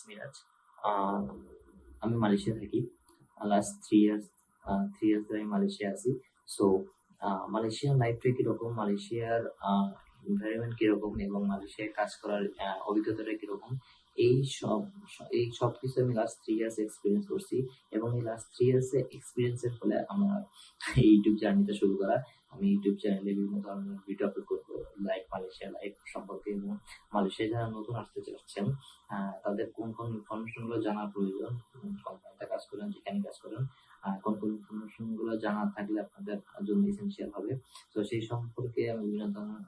মিরাজ। আমি মালয়েশিয়া থাকি। Last 3 years ধরে আমি মালয়েশিয়া আছি। সো মালয়েশিয়ার লাইফটা কিরকম, মালয়েশিয়ার এনভায়রনমেন্ট কিরকম এবং মালয়েশিয়ায় কাজ করার অভিজ্ঞতাটা কিরকম, এই সব কিছু আমি লাস্ট 3 ইয়ার্স এক্সপিরিয়েন্স করছি। এবং এই লাস্ট 3 ইয়ার্স এক্সপিরিয়েন্সের ফলে আমার এই ইউটিউব জার্নিটা শুরু করা। আমি ইউটিউব চ্যানেলে বিভিন্ন ধরনের ভিডিও আপলোড করবো লাইক মালয়েশিয়া লাইফ সম্পর্কে, এবং মালয়েশিয়া যারা নতুন আসতে চাচ্ছেন তাদের কোন কোন ইনফরমেশন গুলো জানার প্রয়োজন, কোম্পানিতে কাজ করেন যেখানে কাজ করেন, কোন কোন ইনফরমেশন গুলো জানা থাকলে আপনাদের জন্য এসেনশিয়াল হবে। তো সেই সম্পর্কে আমি বিভিন্ন ধরনের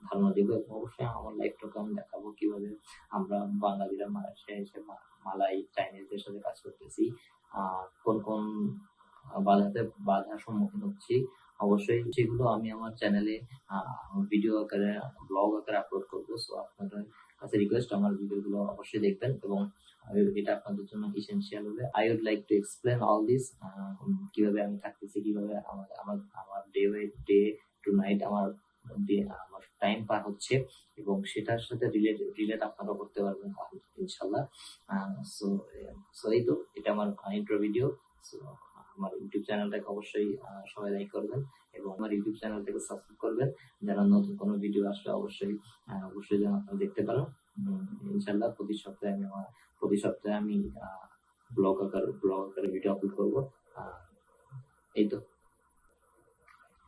ধারণা দেবো, এবং অবশ্যই আমার লাইফটাকে আমি দেখাবো কিভাবে আমরা বাঙালিরা মালয়েশিয়ায় এসে মালাই চাইনিজদের সাথে কাজ করতেছি, কোন কোন বাধার সম্মুখীন হচ্ছি। অবশ্যই সেগুলো আমি আমার চ্যানেলে ভিডিও আকারে ব্লগ আকারে আপলোড করবো। সো আপনাদের কাছে রিকোয়েস্ট আমার ভিডিওগুলো অবশ্যই দেখবেন, এবং এটা আপনাদের জন্য এসেনশিয়াল হবে। I would like to explain all this, কিভাবে আমি থাকতেছি, কিভাবে আমার আমার আমার ডে টু নাইট আমার টাইম পার হচ্ছে, এবং সেটার সাথে রিলেট আপনারা করতে পারবেন ইনশাল্লাহ। সো সো এই তো, এটা আমার ইন্ট্রো ভিডিও। সো আমার ইউটিউব চ্যানেলটাকে অবশ্যই সবাই লাইক করবেন, এবং আমার ইউটিউব চ্যানেলটাকে সাবস্ক্রাইব করবেন। যারা নতুন কোনো ভিডিও আসলে অবশ্যই যেন আপনারা দেখতে পারেন। ইনশাল্লাহ প্রতি সপ্তাহে আমি ব্লগ আকারে ভিডিও আপলোড করবো। এই তো।